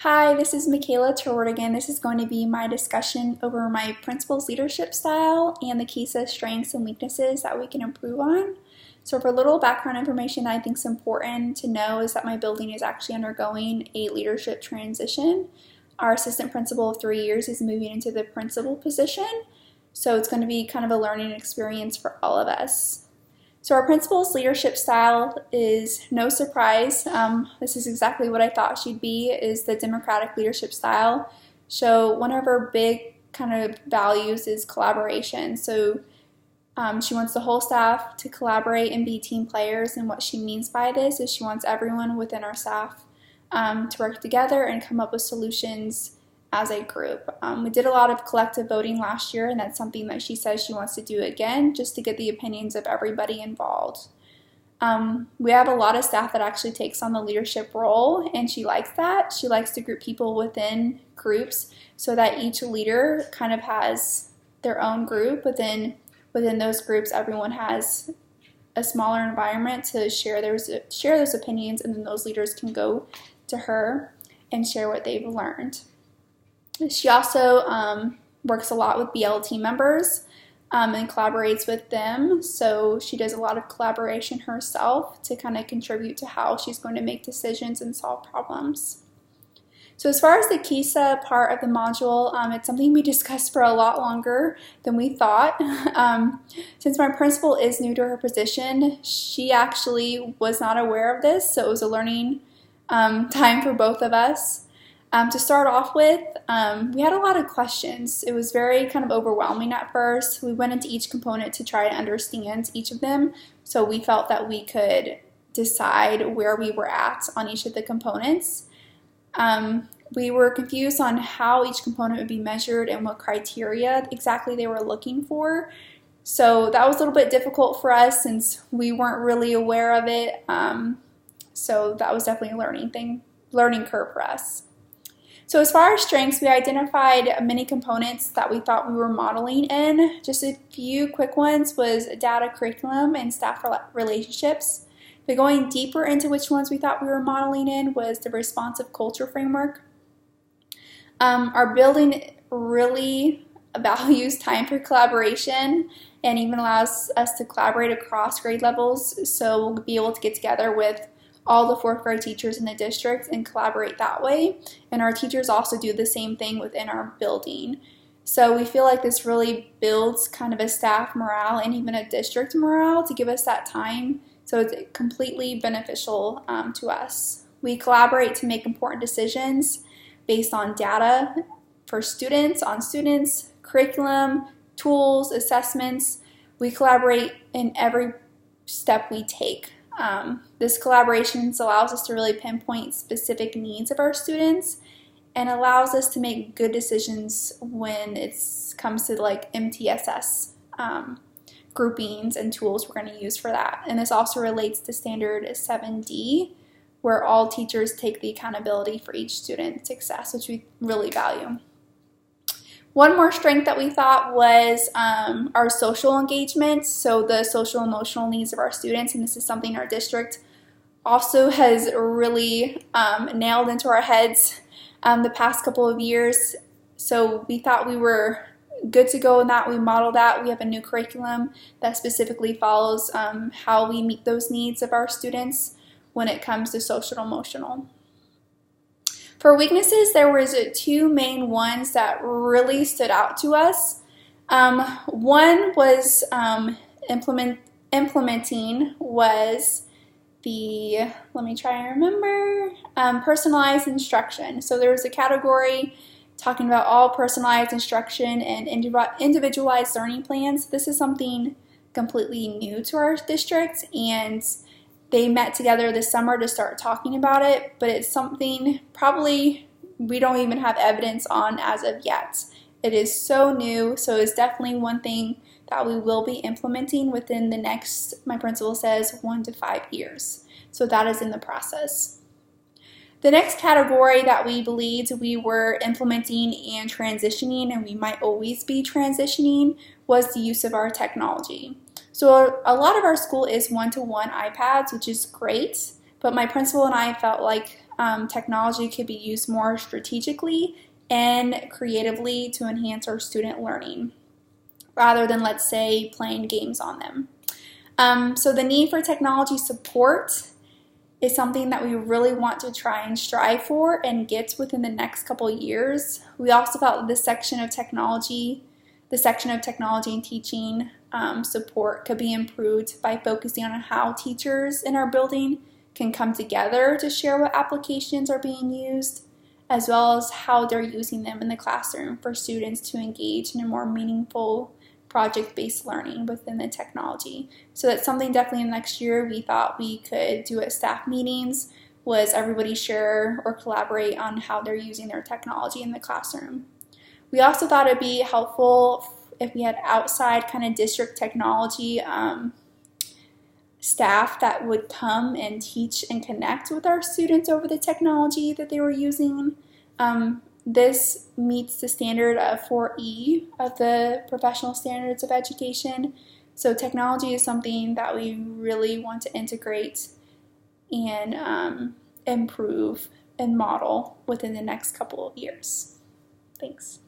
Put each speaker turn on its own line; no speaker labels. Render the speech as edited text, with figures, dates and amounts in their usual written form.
Hi, this is Michaela Terward again. This is going to be my discussion over my principal's leadership style and the Kesa strengths and weaknesses that we can improve on. So for a little background information I think is important to know is that my building is actually undergoing a leadership transition. Our assistant principal of 3 years is moving into the principal position, so it's going to be kind of a learning experience for all of us. So our principal's leadership style is no surprise. This is exactly what I thought she'd be, is the democratic leadership style. So one of her big kind of values is collaboration. So she wants the whole staff to collaborate and be team players, and what she means by this is she wants everyone within our staff to work together and come up with solutions as a group. We did a lot of collective voting last year, and that's something that she says she wants to do again, just to get the opinions of everybody involved. We have a lot of staff that actually takes on the leadership role, and she likes that. She likes to group people within groups so that each leader kind of has their own group. Within those groups, everyone has a smaller environment to share those opinions, and then those leaders can go to her and share what they've learned. She also works a lot with BL team members and collaborates with them. So she does a lot of collaboration herself to kind of contribute to how she's going to make decisions and solve problems. So as far as the Kesa part of the module, it's something we discussed for a lot longer than we thought. Since my principal is new to her position, she actually was not aware of this, so it was a learning time for both of us. To start off with, we had a lot of questions. It was very kind of overwhelming at first. We went into each component to try to understand each of them, so we felt that we could decide where we were at on each of the components. We were confused on how each component would be measured and what criteria exactly they were looking for. So that was a little bit difficult for us since we weren't really aware of it. So that was definitely a learning curve for us. So as far as strengths, we identified many components that we thought we were modeling in. Just a few quick ones was data, curriculum, and staff relationships. But going deeper into which ones we thought we were modeling in was the responsive culture framework. Our building really values time for collaboration and even allows us to collaborate across grade levels. So we'll be able to get together with all the fourth grade teachers in the district and collaborate that way. And our teachers also do the same thing within our building. So we feel like this really builds kind of a staff morale and even a district morale to give us that time. So it's completely beneficial to us. We collaborate to make important decisions based on data for students, on students, curriculum, tools, assessments. We collaborate in every step we take. This collaboration allows us to really pinpoint specific needs of our students and allows us to make good decisions when it comes to like MTSS groupings and tools we're going to use for that. And this also relates to standard 7D, where all teachers take the accountability for each student's success, which we really value. One more strength that we thought was our social engagement, so the social and emotional needs of our students, and this is something our district also has really nailed into our heads the past couple of years. So we thought we were good to go in that. We modeled that. We have a new curriculum that specifically follows how we meet those needs of our students when it comes to social and emotional. For weaknesses, there was two main ones that really stood out to us. One was implementing was let me try and remember, personalized instruction. So there was a category talking about all personalized instruction and individualized learning plans. This is something completely new to our district, and they met together this summer to start talking about it, but it's something probably we don't even have evidence on as of yet. It is so new, so it's definitely one thing that we will be implementing within the next, my principal says, 1 to 5 years. So that is in the process. The next category that we believed we were implementing and transitioning, and we might always be transitioning, was the use of our technology. So a lot of our school is one-to-one iPads, which is great, but my principal and I felt like technology could be used more strategically and creatively to enhance our student learning, rather than, let's say, playing games on them. So the need for technology support is something that we really want to try and strive for and get within the next couple of years. We also felt that the section of technology and teaching support could be improved by focusing on how teachers in our building can come together to share what applications are being used, as well as how they're using them in the classroom for students to engage in a more meaningful project-based learning within the technology. So that's something definitely next year we thought we could do at staff meetings, was everybody share or collaborate on how they're using their technology in the classroom. We also thought it'd be helpful if we had outside kind of district technology staff that would come and teach and connect with our students over the technology that they were using. This meets the standard of 4E of the Professional Standards of Education. So technology is something that we really want to integrate and improve and model within the next couple of years. Thanks.